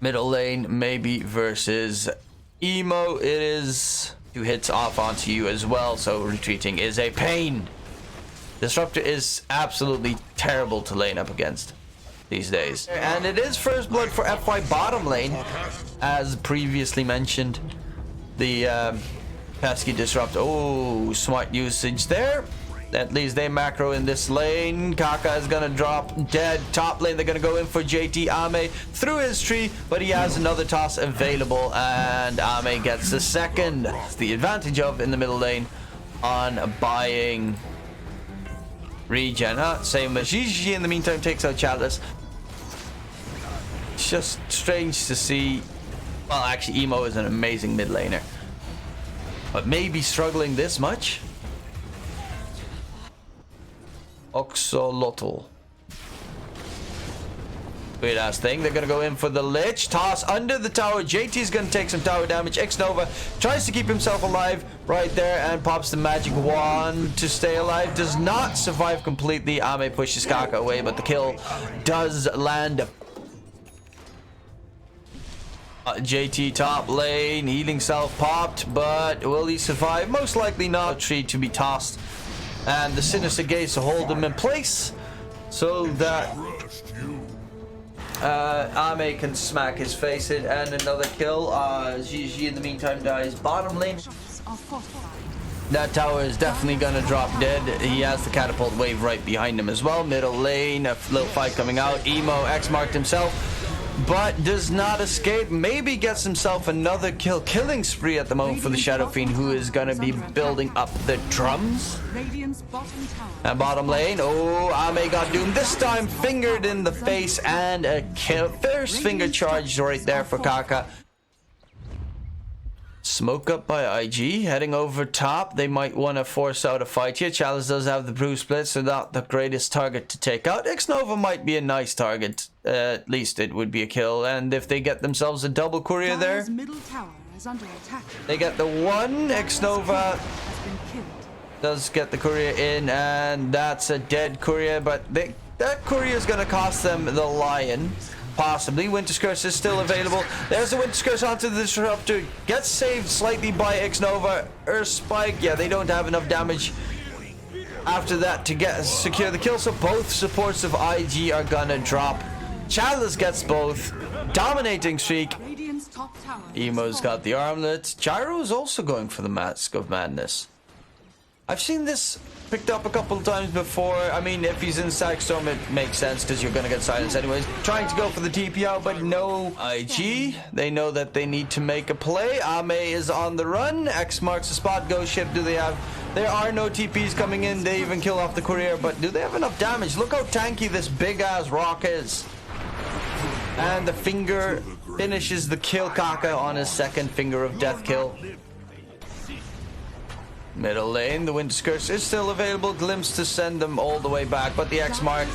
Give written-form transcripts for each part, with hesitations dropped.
Middle lane, maybe versus Emo. It is 2 hits off onto you as well, so retreating is a pain. Disruptor is absolutely terrible to lane up against these days. And it is first blood for FY bottom lane, as previously mentioned. The pesky disrupt. Oh, smart usage there. At least they macro in this lane. Kaka is gonna drop dead. Top lane, they're gonna go in for JT Ame through his tree, but he has another toss available, and Ame gets the second. It's the advantage of in the middle lane on buying regen. Same as GG in the meantime takes out Chalice. It's just strange to see. Well, actually, Emo is an amazing mid laner, but maybe struggling this much. Oxolotl. Weird ass thing. They're gonna go in for the Lich. Toss under the tower. JT's gonna take some tower damage. Xnova tries to keep himself alive right there and pops the magic wand to stay alive. Does not survive completely. Ame pushes Kaka away, but the kill does land. JT top lane. Healing self popped, but will he survive? Most likely not. Tree to be tossed. And the Sinister Gaze to hold him in place so that Ame can smack his face in, and another kill. GG in the meantime dies bottom lane. That tower is definitely gonna drop dead. He has the catapult wave right behind him as well. Middle lane, a little fight coming out. Emo X-marked himself, but does not escape. Maybe gets himself another killing spree at the moment for the Shadow Fiend, who is gonna be building up the drums. And bottom lane, oh, Ame got doomed. This time fingered in the face, and a kill. First finger charge right there for Kaka. Smoke up by IG, heading over top. They might want to force out a fight here. Chalice does have the brew split, so not the greatest target to take out. Xnova might be a nice target. At least it would be a kill. And if they get themselves a double courier there, they get the one. Xnova does get the courier in, and that's a dead courier, but that courier is going to cost them the lion. Possibly. Winter's Curse is still available. There's the Winter's Curse onto the Disruptor. Gets saved slightly by Xnova. Earth Spike. Yeah, they don't have enough damage after that to secure the kill. So both supports of IG are gonna drop. Chalice gets both. Dominating streak. Emo's got the armlet. Gyro is also going for the Mask of Madness. I've seen this picked up a couple of times before. I mean, if he's in Static Storm, it makes sense because you're going to get silence anyways. Trying to go for the TP out, but no IG. They know that they need to make a play. Ame is on the run. X marks the spot. Ghost ship. Do they have... There are no TPs coming in. They even kill off the courier, but do they have enough damage? Look how tanky this big-ass rock is. And the finger finishes the kill. Kaka on his second finger of death kill. Middle lane, the Winter's Curse is still available. Glimpse to send them all the way back, but the X-Mark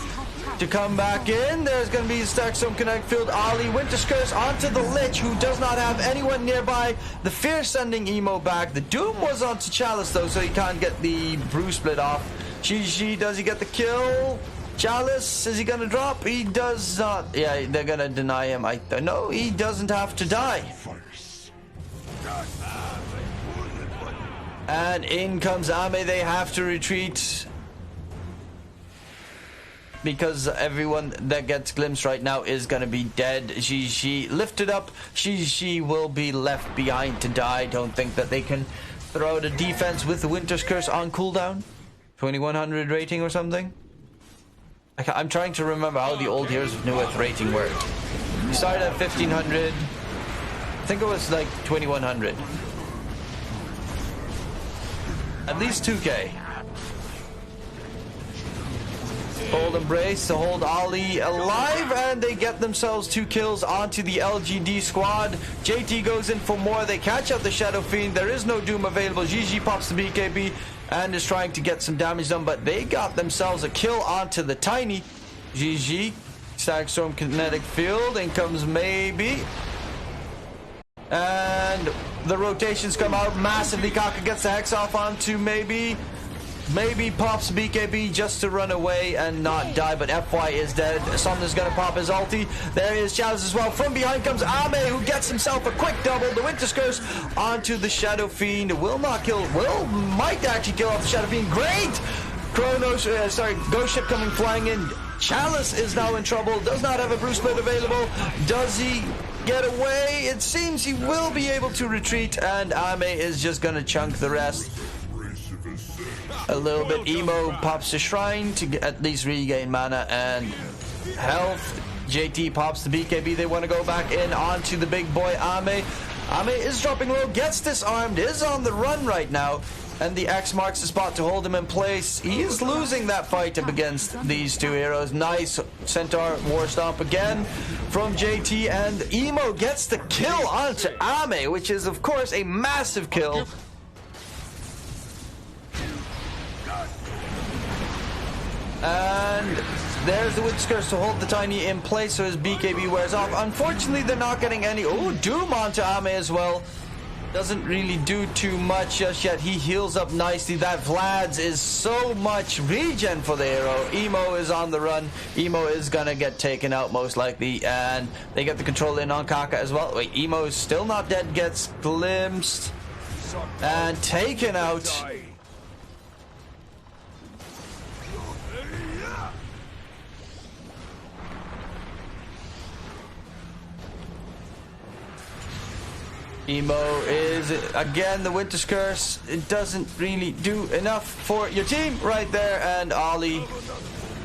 to come back in. There's going to be a Stack Stone Connect Field. Ali, Winter's Curse onto the Lich, who does not have anyone nearby. The Fear sending Emo back. The Doom was onto Chalice, though, so he can't get the brew split off. GG, does he get the kill? Chalice, is he going to drop? He does not. Yeah, they're going to deny him. No, he doesn't have to die. And in comes Ame. They have to retreat because everyone that gets glimpsed right now is gonna be dead. GG lifted up. GG will be left behind to die. Don't think that they can throw out a defense with the Winter's Curse on cooldown. 2100 rating or something. I'm trying to remember how the old Heroes of Newerth rating worked. We started at 1500. I think it was like 2100. At least 2k. Hold Embrace to hold Ali alive, and they get themselves 2 kills onto the LGD squad. JT goes in for more. They catch out the Shadow Fiend. There is no Doom available. GG pops the BKB and is trying to get some damage done, but they got themselves a kill onto the Tiny. GG. Static Storm Kinetic Field. In comes maybe. And the rotations come out massively. Kaka gets the Hex off onto maybe. maybe pops BKB just to run away and not die, but FY is dead. Something's gonna pop his ulti. There is Chalice as well. From behind comes Ame, who gets himself a quick double. The Winter's Curse onto the Shadow Fiend. Will not kill, might actually kill off the Shadow Fiend. Great! Ghost Ship coming flying in. Chalice is now in trouble, does not have a Bruce Split available. Does he get away? It seems he will be able to retreat, and Ame is just gonna chunk the rest. A little bit. Emo pops the Shrine to at least regain mana and health. JT pops the BKB. They want to go back in onto the big boy Ame. Ame is dropping low, gets disarmed, is on the run right now. And the X marks the spot to hold him in place. He is losing that fight up against these two heroes. Nice Centaur War Stomp again from JT. And Emo gets the kill onto Ame, which is, of course, a massive kill. And there's the Winter's Curse to hold the Tiny in place so his BKB wears off. Unfortunately, they're not getting any... Oh, Doom onto Ame as well. Doesn't really do too much just yet. He heals up nicely. That Vlad's is so much regen for the hero. Emo is on the run. Emo is gonna get taken out most likely. And they get the control in on Kaka as well. Wait, Emo is still not dead. Gets glimpsed. And taken out. Emo is, again, the Winter's Curse. It doesn't really do enough for your team right there. And Ollie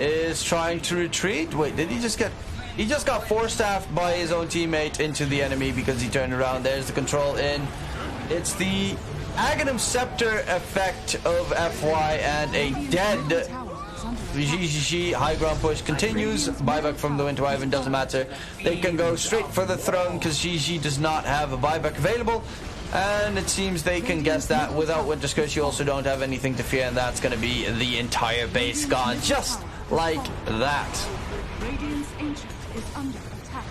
is trying to retreat. Wait, did he just get... He just got force-staffed by his own teammate into the enemy because he turned around. There's the control in. It's the Aghanim Scepter effect of FY and a dead... GGG, high ground push continues. Buyback from the Winter Wyvern doesn't matter. They can go straight for the throne because GG does not have a buyback available. And it seems they can guess that without Winter's Curse. You also don't have anything to fear, and that's going to be the entire base gone. Just like that. Radiant's Ancient is under attack.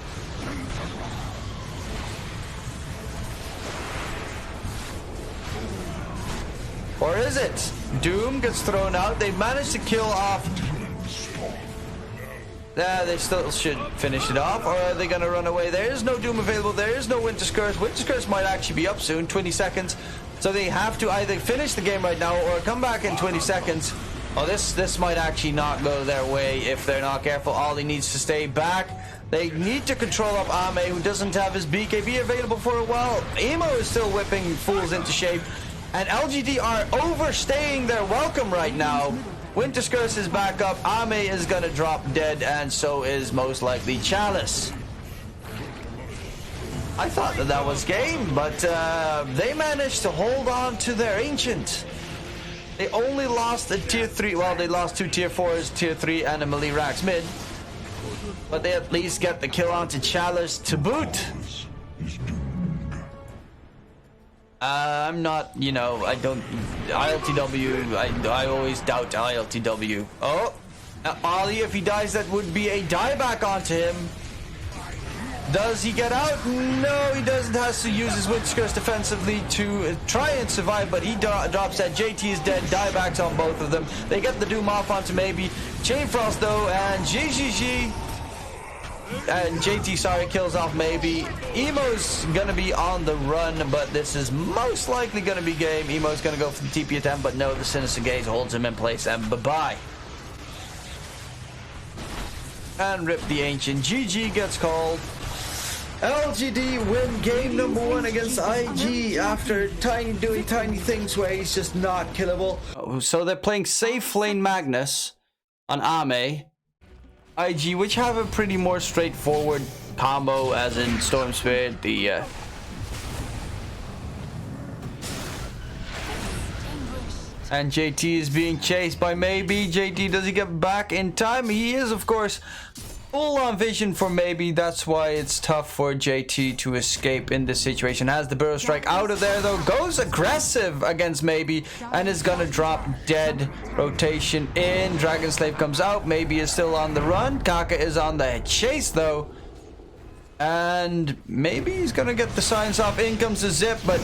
Or is it? Doom gets thrown out. They managed to kill off. They still should finish it off. Or are they going to run away? There is no Doom available. There is no Winter's Curse. Winter's Curse might actually be up soon. 20 seconds. So they have to either finish the game right now or come back in 20 seconds. Oh, this might actually not go their way if they're not careful. Ollie needs to stay back. They need to control up Ame, who doesn't have his BKB available for a while. Emo is still whipping fools into shape. And LGD are overstaying their welcome right now. Winter's Curse is back up. Ame is going to drop dead, and so is most likely Chalice. I thought that was game, but they managed to hold on to their Ancient. They only lost a tier 3. Well, they lost 2 tier 4s, tier 3, and a melee Rax mid. But they at least get the kill onto Chalice to boot. I'm not, you know, I don't... ILTW, I always doubt ILTW. Oh! Ollie, if he dies, that would be a dieback onto him. Does he get out? No, he doesn't. Has to use his Winter's Curse defensively to try and survive, but he drops that. JT is dead. Diebacks on both of them. They get the Doom off onto maybe Chain Frost, though, and GGG. And JT, sorry, kills off maybe. Emo's gonna be on the run, but this is most likely gonna be game. Emo's gonna go for the TP attempt, but no, the Sinister Gaze holds him in place, and bye-bye. And rip the Ancient. GG gets called. LGD win game number 1 against IG after doing tiny things where he's just not killable. So they're playing safe lane Magnus on Ame. IG, which have a pretty more straightforward combo, as in Storm Spirit, the and JT is being chased by maybe. JT, does he get back in time? He is, of course, full on vision for maybe. That's why it's tough for JT to escape in this situation. Has the Burrow Strike out of there, though. Goes aggressive against maybe and is gonna drop dead. Rotation in. Dragon Slave comes out. Maybe is still on the run. Kaka is on the chase, though. And maybe he's gonna get the science off. In comes the zip, but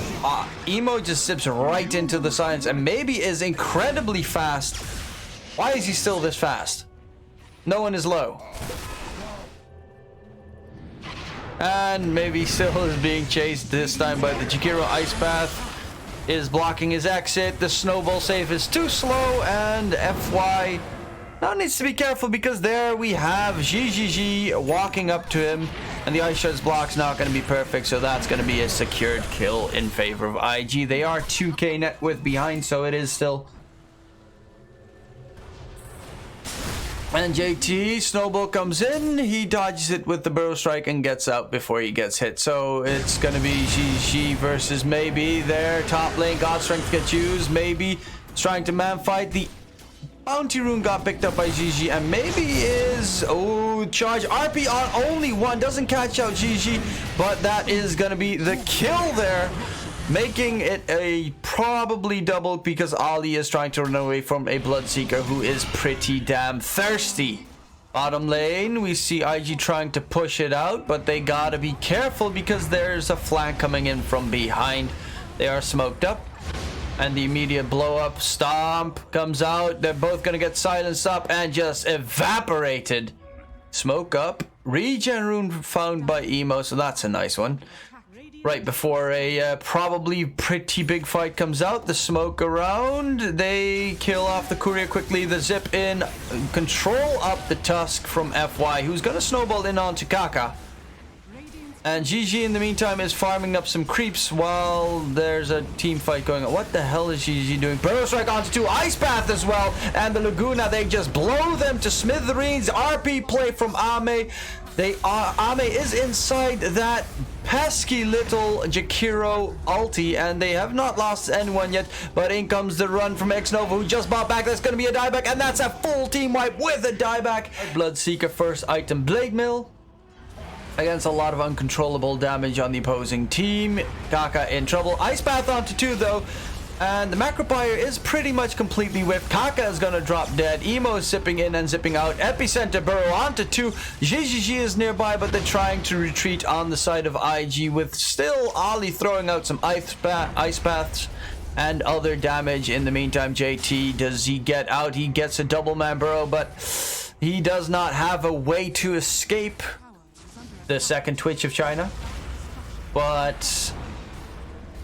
Emo just zips right into the science and maybe is incredibly fast. Why is he still this fast? No one is low. And maybe still is being chased this time by the Jakiro. Ice Path is blocking his exit. The snowball save is too slow, and FY now needs to be careful because there we have GGG walking up to him, and the Ice Shards block's not going to be perfect, so that's going to be a secured kill in favor of IG. They are 2k net worth behind, so it is still. And JT, Snowball comes in, he dodges it with the Burrow Strike and gets out before he gets hit. So it's gonna be GG versus maybe their top lane. God Strength gets used, maybe is trying to man fight. The Bounty Rune got picked up by GG and maybe is, oh, charge. RP on only one, doesn't catch out GG, but that is gonna be the kill there. Making it a probably double because Ali is trying to run away from a Bloodseeker who is pretty damn thirsty. Bottom lane, we see IG trying to push it out, but they gotta be careful because there's a flank coming in from behind. They are smoked up, and the immediate blow up stomp comes out. They're both gonna get silenced up and just evaporated. Smoke up, regen rune found by Emo, so that's a nice one. Right before a probably pretty big fight comes out, the smoke around, they kill off the courier quickly. The zip in, control up the tusk from FY, who's gonna snowball in onto Kaka. And GG in the meantime is farming up some creeps while there's a team fight going on. What the hell is GG doing? Burrow Strike onto 2, Ice Path as well, and the Laguna, they just blow them to smithereens. RP play from Ame. Ame is inside that pesky little Jakiro ulti, and they have not lost anyone yet, but in comes the run from Xnova, who just bought back. That's going to be a dieback, and that's a full team wipe with a dieback. Bloodseeker first item, Blade Mill, against a lot of uncontrollable damage on the opposing team. Kaka in trouble. Ice Path onto 2 though, and the Macropire is pretty much completely whiffed. Kaka is gonna drop dead. Emo is zipping in and zipping out. Epicenter Burrow onto 2. GGG is nearby, but they're trying to retreat on the side of IG with still Ali throwing out some ice paths and other damage. In the meantime, JT, does he get out? He gets a double man Burrow, but he does not have a way to escape the second Twitch of China. But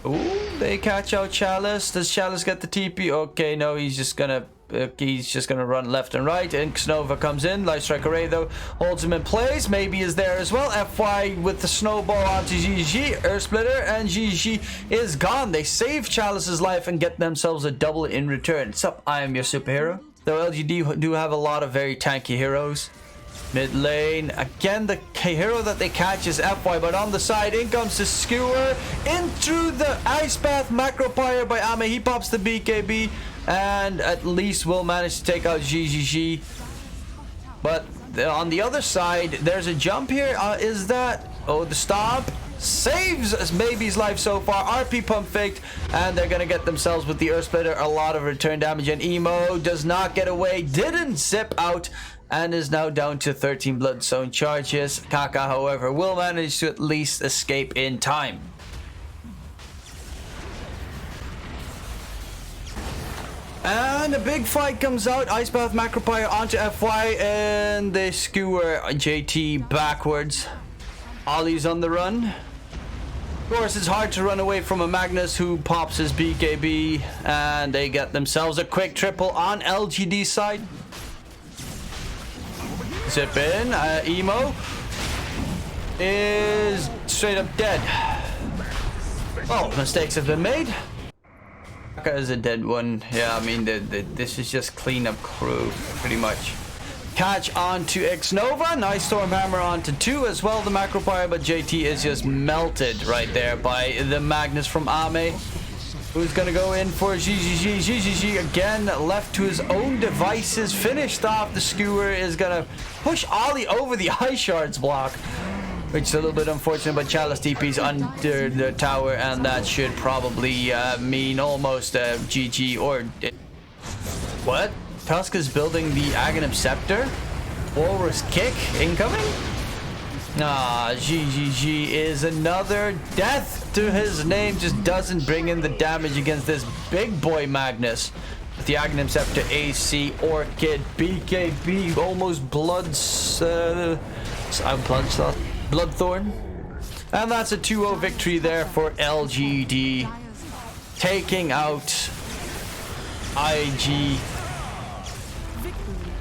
ooh, they catch out Chalice. Does Chalice get the TP? Okay, no, he's just gonna run left and right. And Xnova comes in. Light Strike Array though holds him in place. Maybe is there as well. FY with the snowball onto GG. Earth Splitter, and GG is gone. They save Chalice's life and get themselves a double in return. Sup, I am your superhero. Though LGD do have a lot of very tanky heroes. Mid lane, again the hero that they catch is FY, but on the side in comes the Skewer into the Ice Path Macropire by Ame. He pops the BKB and at least will manage to take out GGG. But on the other side, there's a jump here. Is that, oh, the stomp saves Maybe's life so far. RP pump faked, and they're gonna get themselves with the Earth Splitter a lot of return damage, and Emo does not get away, didn't zip out, and is now down to 13 Bloodstone charges. Kaka, however, will manage to at least escape in time. And a big fight comes out. Ice Path Macropire onto FY, and they skewer JT backwards. Ollie's on the run. Of course, it's hard to run away from a Magnus who pops his BKB, and they get themselves a quick triple on LGD side. Zip in. Emo is straight up dead. Oh, mistakes have been made. Kaka is a dead one. Yeah, I mean, this is just cleanup crew, pretty much. Catch onto Xnova. Nice Stormhammer onto 2 as well, the Macropire, but JT is just melted right there by the Magnus from Ame. Who's gonna go in for GGG? GGG again, left to his own devices, finished off. The Skewer is gonna push Ollie over the Ice Shards block, which is a little bit unfortunate, but Chalice TP's under the tower, and that should probably mean almost GG or... What? Tusk is building the Aghanim Scepter? Walrus Kick incoming? Ah, GGG is another death to his name. Just doesn't bring in the damage against this big boy Magnus. With the Aghanim Scepter, AC, Orchid, BKB, almost Bloodthorn. And that's a 2-0 victory there for LGD. Taking out IG. Victory.